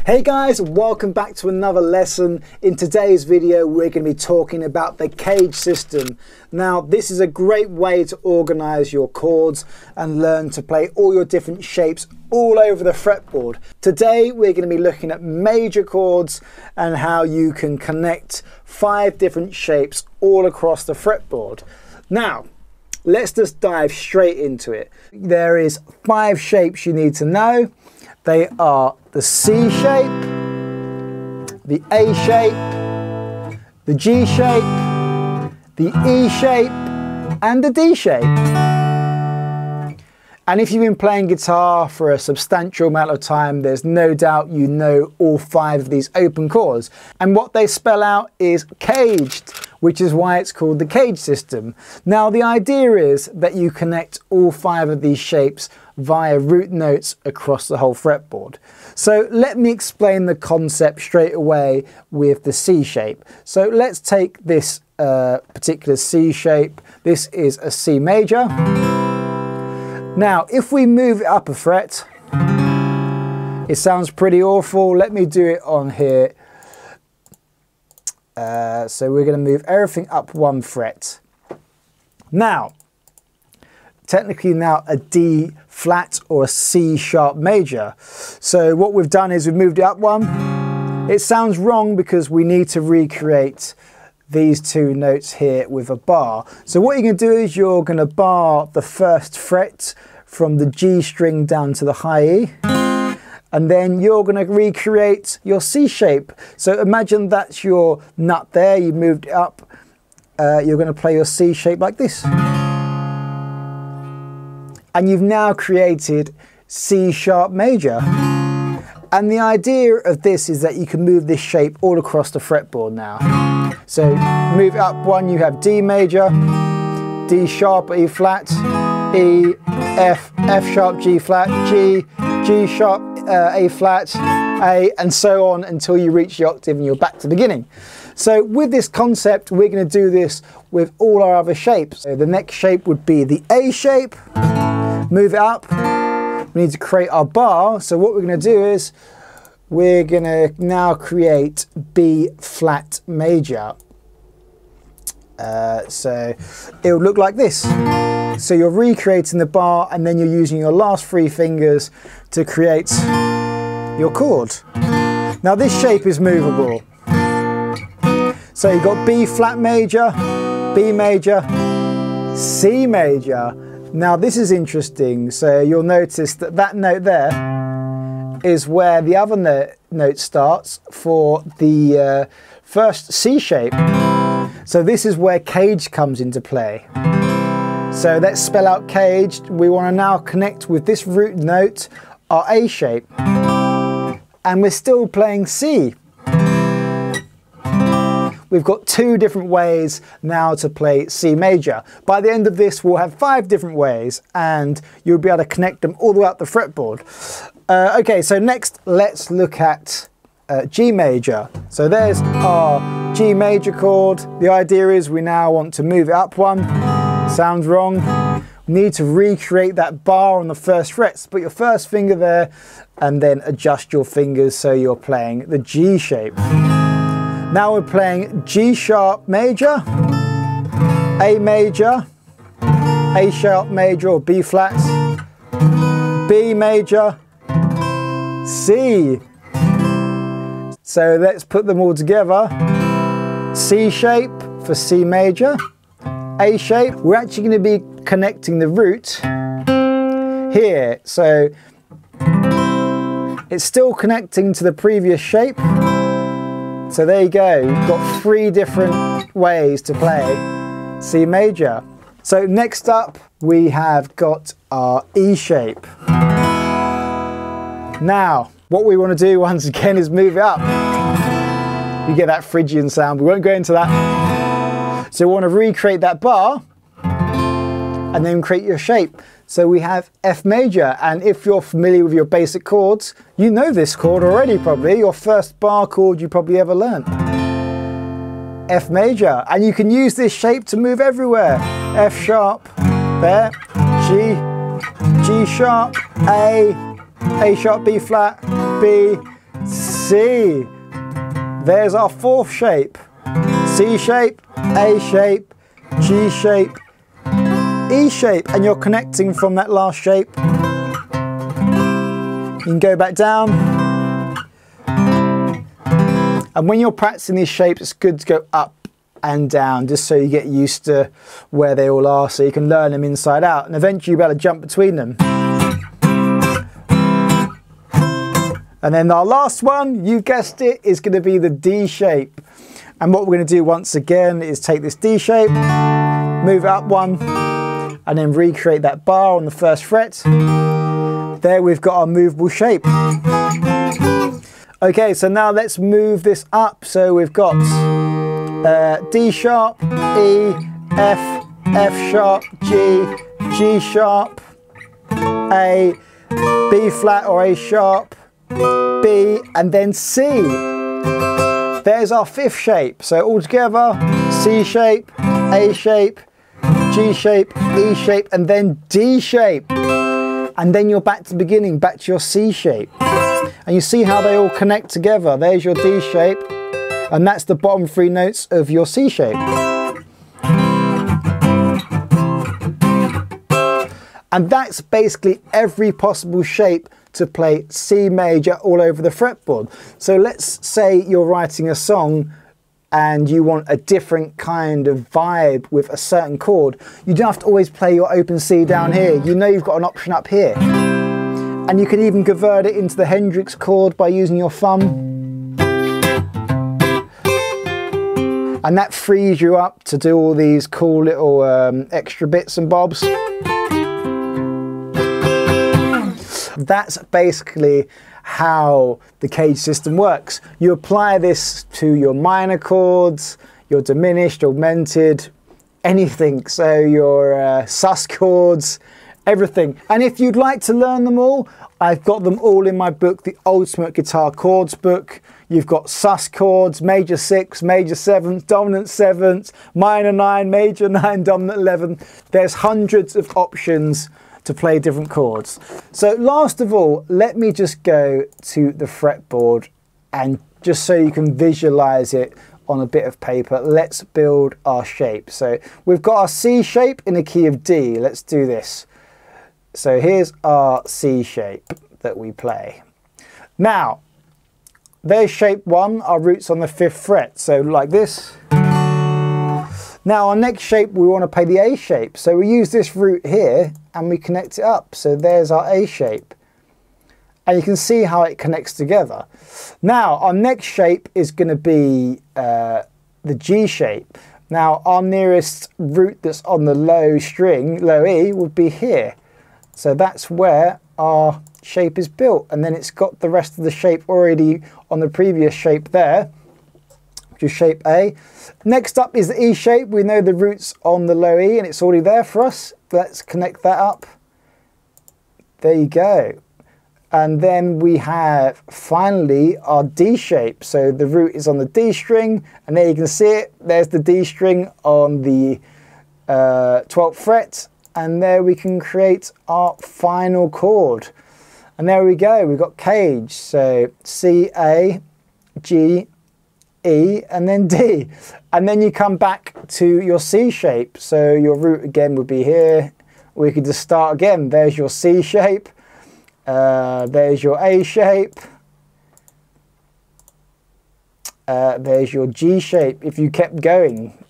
Hey guys, welcome back to another lesson. In today's video, we're going to be talking about the cage system. Now, this is a great way to organize your chords and learn to play all your different shapes all over the fretboard. Today, we're going to be looking at major chords and how you can connect 5 different shapes all across the fretboard. Now, let's just dive straight into it. There is 5 shapes you need to know. They are the C shape, the A shape, the G shape, the E shape, and the D shape. And if you've been playing guitar for a substantial amount of time, there's no doubt you know all 5 of these open chords. And what they spell out is caged, which is why it's called the cage system. Now, the idea is that you connect all 5 of these shapes via root notes across the whole fretboard. So let me explain the concept straight away with the C shape. So let's take this particular C shape. This is a C major. Now, if we move it up a fret, it sounds pretty awful. Let me do it on here. So we're going to move everything up 1 fret. Now, technically now a D flat or a C sharp major. So what we've done is we've moved it up 1. It sounds wrong because we need to recreate these 2 notes here with a bar. So what you're going to do is you're going to bar the 1st fret from the G string down to the high E. And then you're going to recreate your C shape. So imagine that's your nut there, you moved it up. You're going to play your C shape like this. And you've now created C sharp major. And the idea of this is that you can move this shape all across the fretboard now. So move it up 1, you have D major, D sharp, E flat, E, F, F sharp, G flat, G, G sharp, A flat, A, and so on until you reach the octave and you're back to the beginning. So with this concept, we're going to do this with all our other shapes. So the next shape would be the A shape. Move it up. We need to create our bar. So what we're going to do is we're going to now create B flat major. So it will look like this. So you're recreating the bar and then you're using your last 3 fingers to create your chord. Now this shape is movable. So you've got B flat major, B major, C major. Now this is interesting. So you'll notice that that note there is where the other note starts for the first C shape. So this is where cage comes into play. So let's spell out caged. We want to now connect with this root note, our A shape. And we're still playing C. We've got 2 different ways now to play C major. By the end of this, we'll have 5 different ways and you'll be able to connect them all the way up the fretboard. Okay, so next let's look at G major. So there's our G major chord. The idea is we now want to move it up 1. Sounds wrong. We need to recreate that bar on the 1st fret. So put your 1st finger there and then adjust your fingers so you're playing the G shape. Now we're playing G sharp major, A major, A sharp major or B flat, B major, C. So let's put them all together. C shape for C major, A shape. We're actually going to be connecting the root here. So it's still connecting to the previous shape. So there you go, you've got 3 different ways to play C major. So next up, we have got our E shape. Now, what we want to do once again is move it up. You get that Phrygian sound, we won't go into that. So we want to recreate that bar and then create your shape. So we have F major, and if you're familiar with your basic chords, you know this chord already probably, your first bar chord you probably ever learned. F major, and you can use this shape to move everywhere. F sharp, there, G, G sharp, A sharp, B flat, B, C. There's our fourth shape. C shape, A shape, G shape, E shape, and you're connecting from that last shape. You can go back down. And when you're practicing these shapes, it's good to go up and down just so you get used to where they all are, so you can learn them inside out, and eventually you'll be able to jump between them. And then our last one, you guessed it, is going to be the D shape. And what we're going to do once again is take this D shape, move it up one, and then recreate that bar on the first fret. There we've got our movable shape. Okay, so now let's move this up. So we've got D sharp, E, F, F sharp, G, G sharp, A, B flat or A sharp, B, and then C. There's our fifth shape. So all together, C shape, A shape, G shape, E shape, and then D shape. And then you're back to the beginning, back to your C shape. And you see how they all connect together. There's your D shape, and that's the bottom three notes of your C shape. And that's basically every possible shape to play C major all over the fretboard. So let's say you're writing a song and you want a different kind of vibe with a certain chord. You don't have to always play your open C down here. You know you've got an option up here. And you can even convert it into the Hendrix chord by using your thumb. And that frees you up to do all these cool little extra bits and bobs. That's basically how the cage system works. You apply this to your minor chords, your diminished, augmented, anything. So your sus chords, everything. And if you'd like to learn them all, I've got them all in my book, The Ultimate Guitar Chords Book. You've got sus chords, major 6, major 7, dominant 7, minor 9, major 9, dominant 11. There's hundreds of options to play different chords. So last of all, let me just go to the fretboard, and just so you can visualize it on a bit of paper, let's build our shape. So we've got our C shape in the key of D. Let's do this. So here's our C shape that we play. Now, there's shape 1, our root's on the 5th fret, so like this. Now our next shape, we want to play the A shape. So we use this root here and we connect it up. So there's our A shape. And you can see how it connects together. Now our next shape is going to be the G shape. Now our nearest root that's on the low string, low E, would be here. So that's where our shape is built. And then it's got the rest of the shape already on the previous shape there, which is shape A. Next up is the E shape. We know the root's on the low E and it's already there for us. Let's connect that up. There you go. And then we have finally our D shape. So the root is on the D string, and there you can see it. There's the D string on the 12th fret, and there we can create our final chord. And there we go, we've got cage. So C, A, G, E, and then D. And then you come back to your C shape. So your root again would be here. We could just start again. There's your C shape. There's your A shape. There's your G shape if you kept going.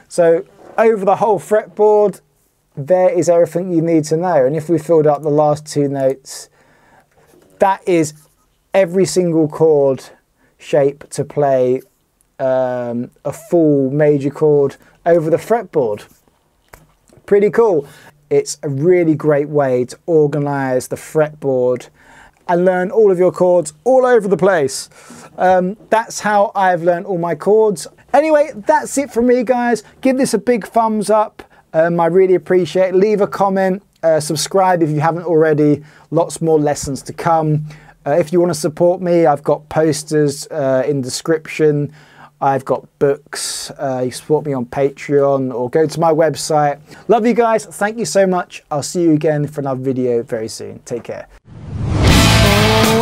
So over the whole fretboard, there is everything you need to know. And if we filled up the last two notes, that is every single chord shape to play a full major chord over the fretboard. Pretty cool. It's a really great way to organize the fretboard and learn all of your chords all over the place. That's how I've learned all my chords. Anyway, that's it from me, guys. Give this a big thumbs up. I really appreciate it. Leave a comment, subscribe if you haven't already. Lots more lessons to come. If you want to support me, I've got posters in the description. I've got books. You support me on Patreon or go to my website. Love you guys. Thank you so much. I'll see you again for another video very soon. Take care. Oh,